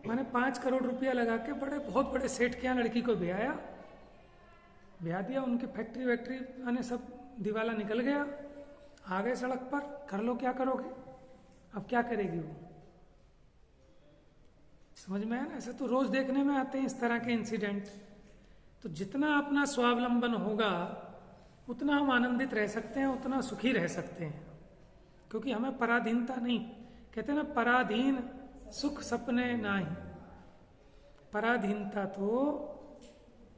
माने 5 करोड़ रुपया लगा के बहुत बड़े सेठ के यहाँ लड़की को ब्याह दिया, उनकी फैक्ट्री वैक्ट्री माने सब दिवाला निकल गया, आ गए सड़क पर, कर लो क्या करोगे, अब क्या करेगी वो, समझ में आया ना। ऐसे तो रोज देखने में आते हैं इस तरह के इंसिडेंट। तो जितना अपना स्वावलंबन होगा उतना हम आनंदित रह सकते हैं, उतना सुखी रह सकते हैं, क्योंकि हमें पराधीनता नहीं। कहते हैं ना, पराधीन सुख सपने नाही, पराधीनता तो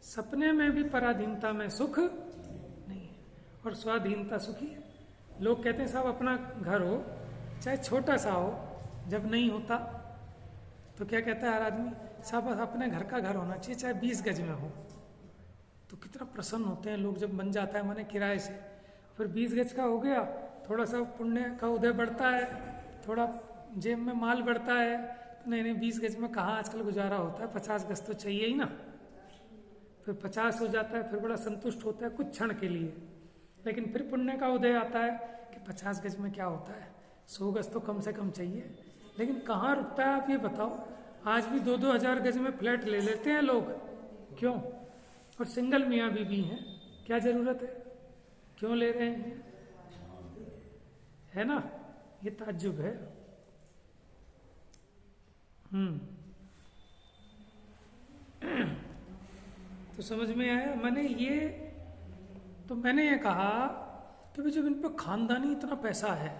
सपने में भी पराधीनता में सुख नहीं है, और स्वाधीनता सुखी है। लोग कहते हैं साहब अपना घर हो चाहे छोटा सा हो, जब नहीं होता तो क्या कहता है हर आदमी, सब अपने घर का घर होना चाहिए, चाहे 20 गज में हो। तो कितना प्रसन्न होते हैं लोग जब बन जाता है, माने किराए से। फिर 20 गज का हो गया, थोड़ा सा पुण्य का उदय बढ़ता है, थोड़ा जेब में माल बढ़ता है। तो नहीं 20 गज में कहाँ आजकल गुजारा होता है, 50 गज तो चाहिए ही ना। फिर 50 हो जाता है, फिर बड़ा संतुष्ट होता है कुछ क्षण के लिए। लेकिन फिर पुण्य का उदय आता है कि 50 गज में क्या होता है, 100 गज तो कम से कम चाहिए। लेकिन कहाँ रुकता है आप ये बताओ। आज भी 2-2 हजार गज में फ्लैट ले लेते हैं लोग, क्यों? और सिंगल मियाँ बीबी हैं, क्या जरूरत है, क्यों ले रहे हैं? है ना, ये ताज्जुब है। तो समझ में आया। मैंने ये कहा कि भाई जब इन पर खानदानी इतना पैसा है,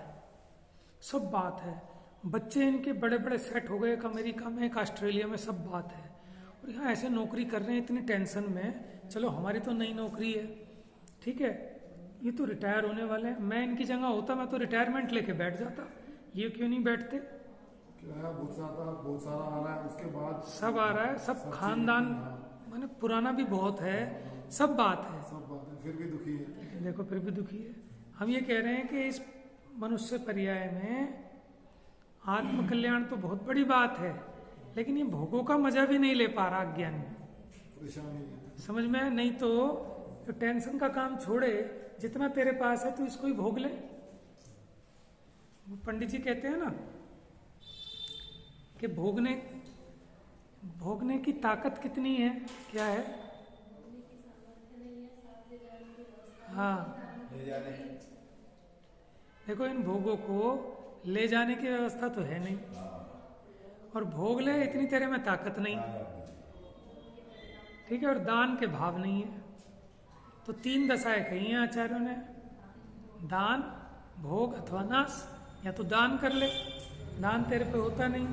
सब बात है, बच्चे इनके बड़े बड़े सेट हो गए, एक अमेरिका में एक ऑस्ट्रेलिया में, सब बात है, और यहाँ ऐसे नौकरी कर रहे हैं इतनी टेंशन में। चलो हमारी तो नई नौकरी है, ठीक है, ये तो रिटायर होने वाले हैं। मैं इनकी जगह होता मैं तो रिटायरमेंट लेके बैठ जाता, ये क्यों नहीं बैठते?
क्या बहुत सारा आ रहा है, उसके बाद
सब आ रहा है, सब खानदान माने पुराना भी बहुत है, सब बात है,
फिर भी दुखी है।
लेकिन देखो फिर भी दुखी है। हम ये कह रहे हैं कि इस मनुष्य पर्याय में आत्मकल्याण तो बहुत बड़ी बात है, लेकिन ये भोगों का मजा भी नहीं ले पा रहा अज्ञानी।
परेशानी है,
समझ में आया? नहीं तो टेंशन का काम छोड़े, जितना तेरे पास है तू इसको ही भोग ले। वो पंडित जी कहते हैं ना कि भोगने की ताकत कितनी है, क्या है? हाँ,
ले जाने
देखो इन भोगों को ले जाने की व्यवस्था तो है नहीं, और भोग ले इतनी तेरे में ताकत नहीं, ठीक है, और दान के भाव नहीं है। तो 3 दशाएं कही हैं आचार्यों ने, दान, भोग अथवा नाश। या तो दान कर ले, दान तेरे पे होता नहीं,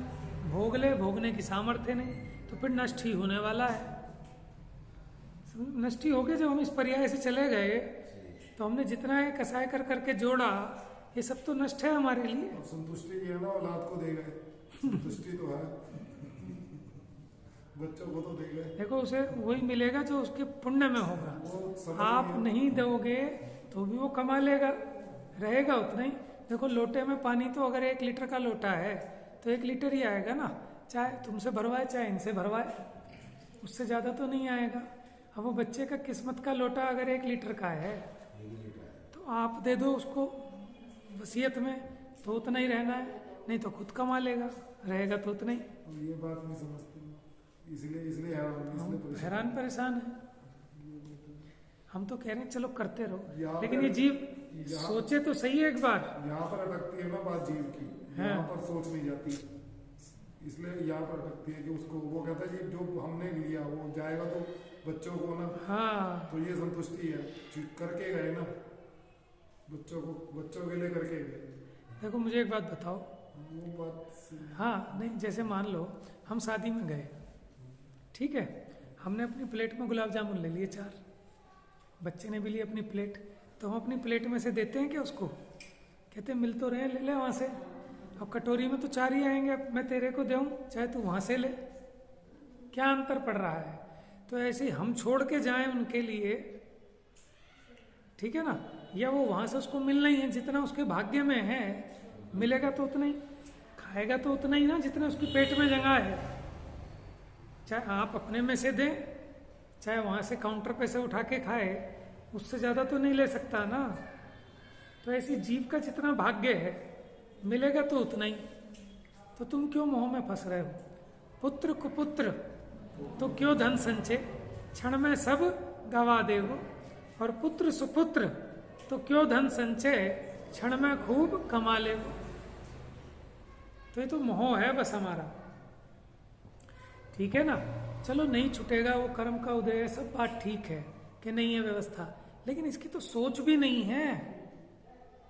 भोग ले, भोगने की सामर्थ्य नहीं, तो फिर नष्ट ही होने वाला है। नष्ट ही हो गए। जब हम इस पर्याय से चले गए तो हमने जितना है कसाय कर करके जोड़ा, ये सब तो नष्ट है हमारे लिए।
अब संतुष्टि भी है ना, औलाद को दे गए, संतुष्टि तो है, बच्चों को तो दे गए।
देखो उसे वही मिलेगा जो उसके पुण्य में होगा।
वो समझ
आप नहीं दोगे तो भी वो कमा लेगा, रहेगा उतना ही। देखो लोटे में पानी तो अगर 1 लीटर का लोटा है तो 1 लीटर ही आएगा ना, चाहे तुमसे भरवाए चाहे इनसे भरवाए, उससे ज्यादा तो नहीं आएगा। अब वो बच्चे का किस्मत का लोटा अगर 1 लीटर का है तो आप दे दो उसको वसीयत में, तो उतना ही रहना है, नहीं तो खुद कमा लेगा, रहेगा तो उतना ही।
अब ये बात नहीं समझते, इसलिए
हैरान परेशान है। हम तो कह रहे हैं चलो करते रहो,
यहाँ
लेकिन
पर-
ये जीव
यहाँ-
सोचे तो सही है एक बार।
यहाँ पर अटकती है ना बात जीव की,
हाँ।
यहाँ पर सोच नहीं जाती, इसलिए यहाँ पर अटकती है कि उसको वो कहता है जी जो हमने लिया वो जाएगा तो बच्चों को ना,
हाँ,
तो ये संतुष्टि है, करके गए ना, बच्चों के लिए करके गए।
देखो मुझे एक बात बताओ।
वो बात
हाँ नहीं, जैसे मान लो हम शादी में गए, ठीक है, हमने अपनी प्लेट में गुलाब जामुन ले लिए 4, बच्चे ने भी ली अपनी प्लेट, तो हम अपनी प्लेट में से देते हैं क्या उसको? कहते हैं मिल तो रहे, ले ले वहाँ से। अब कटोरी में तो 4 ही आएंगे, मैं तेरे को दूँ चाहे तू वहाँ से ले, क्या अंतर पड़ रहा है? तो ऐसे ही हम छोड़ के जाएं उनके लिए, ठीक है ना, या वो वहाँ से उसको मिलना ही है, जितना उसके भाग्य में है मिलेगा तो उतना ही, खाएगा तो उतना ही ना जितना उसकी पेट में जगह है। चाहे आप अपने में से दें, चाहे वहाँ से काउंटर पे से उठा के खाए, उससे ज़्यादा तो नहीं ले सकता ना। तो ऐसी जीव का जितना भाग्य है मिलेगा तो उतना ही। तो तुम क्यों मोह में फंस रहे हो? पुत्र कुपुत्र तो क्यों धन संचय, क्षण में सब गवा देगो, और पुत्र सुपुत्र तो क्यों धन संचय, क्षण में खूब कमा लेगो। तो ये तो मोह है बस हमारा, ठीक है ना। चलो नहीं छूटेगा, वो कर्म का उदय है, सब बात ठीक है कि नहीं है व्यवस्था, लेकिन इसकी तो सोच भी नहीं है।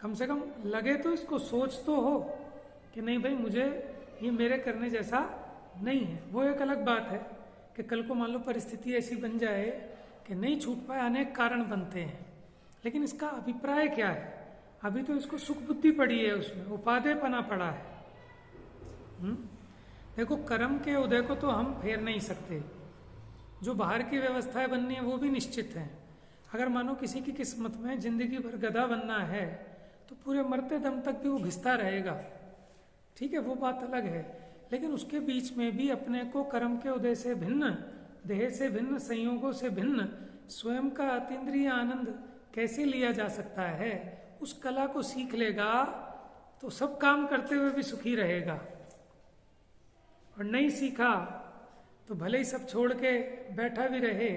कम से कम लगे तो इसको सोच तो हो कि नहीं भाई मुझे ये मेरे करने जैसा नहीं है। वो एक अलग बात है कि कल को मान लो परिस्थिति ऐसी बन जाए कि नहीं छूट पाए, अनेक कारण बनते हैं, लेकिन इसका अभिप्राय क्या है? अभी तो इसको सुख बुद्धि पड़ी है, उसमें उपादेय पना पड़ा है। देखो कर्म के उदय को तो हम फेर नहीं सकते, जो बाहर की व्यवस्थाएं बननी है वो भी निश्चित है। अगर मानो किसी की किस्मत में जिंदगी भर गधा बनना है तो पूरे मरते दम तक भी वो घिसता रहेगा, ठीक है, वो बात अलग है। लेकिन उसके बीच में भी अपने को कर्म के उदय से भिन्न, देह से भिन्न, संयोगों से भिन्न स्वयं का अतीन्द्रिय आनंद कैसे लिया जा सकता है, उस कला को सीख लेगा तो सब काम करते हुए भी सुखी रहेगा। और नहीं सीखा तो भले ही सब छोड़ के बैठा भी रहे,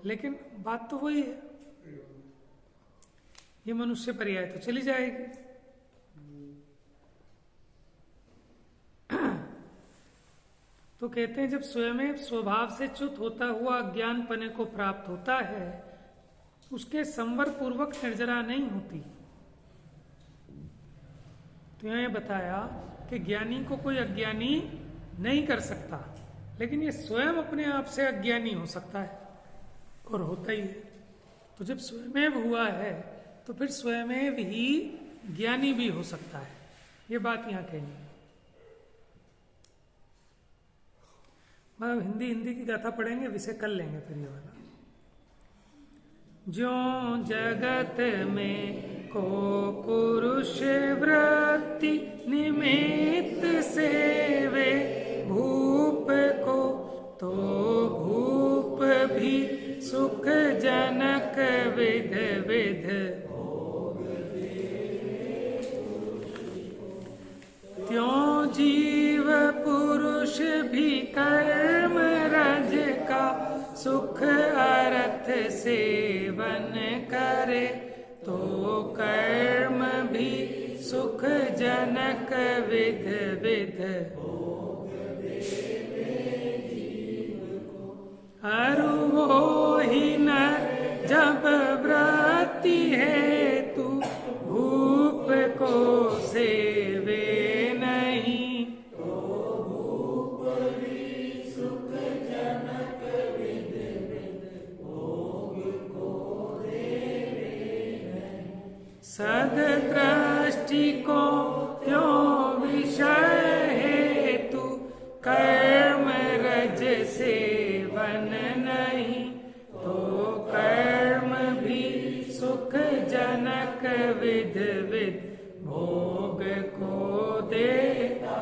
लेकिन बात तो वही है, ये मनुष्य पर्याय तो चली जाएगी। तो कहते हैं जब स्वयं स्वभाव से च्युत होता हुआ अज्ञान पने को प्राप्त होता है, उसके संवर पूर्वक निर्जरा नहीं होती। तो यहां ये बताया कि ज्ञानी को कोई अज्ञानी नहीं कर सकता, लेकिन ये स्वयं अपने आप से अज्ञानी हो सकता है, और होता ही है। तो जब स्वयमेव हुआ है तो फिर स्वयमेव ही ज्ञानी भी हो सकता है, ये बात यहां कहनी है। मतलब हिंदी की गाथा पढ़ेंगे, विषय कर लेंगे फिर ये वाला। ज्यों जगत में को पुरुष वृत्ति निमित्त सेवे भूप को, तो भूप भी सुख जनक विध विध त्यों जीव पुरुष भी कर्म रज का सुख अर्थ सेवन करे, तो कर्म भी सुख जनक विध विध अरु वो ही न जब वृत्ति है तू भूप को सेवे नहीं, तो भूप भी सुख जनक विध विध भोग को देवे नहीं। सद दृष्टि को त्यों विषय हेतु कर्म रज सेवन नहीं, तो कर्म भी सुख जनक विध विध भोग को देता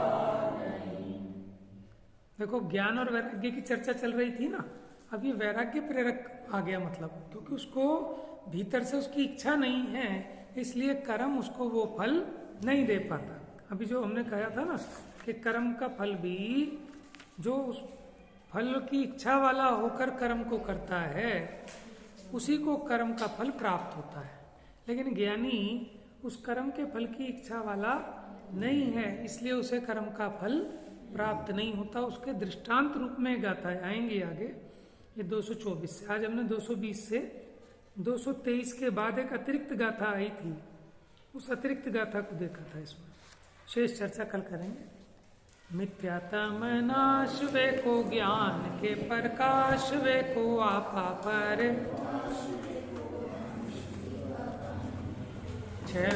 नहीं। देखो ज्ञान और वैराग्य की चर्चा चल रही थी ना, अब ये वैराग्य प्रेरक आ गया, मतलब क्योंकि उसको भीतर से उसकी इच्छा नहीं है, इसलिए कर्म उसको वो फल नहीं दे पाता। अभी जो हमने कहा था ना कि कर्म का फल भी जो उस फल की इच्छा वाला होकर कर्म को करता है, उसी को कर्म का फल प्राप्त होता है। लेकिन ज्ञानी उस कर्म के फल की इच्छा वाला नहीं है, इसलिए उसे कर्म का फल प्राप्त नहीं होता। उसके दृष्टांत रूप में गाथा है, आएंगे आगे ये 224 से। आज हमने 220 से 223 के बाद एक अतिरिक्त गाथा आई थी, उस अतिरिक्त गाथा को देखा था। इसमें शेष चर्चा कल करेंगे। मिथ्यातम नाश वे को ज्ञान के प्रकाश वे को आपा पर, छह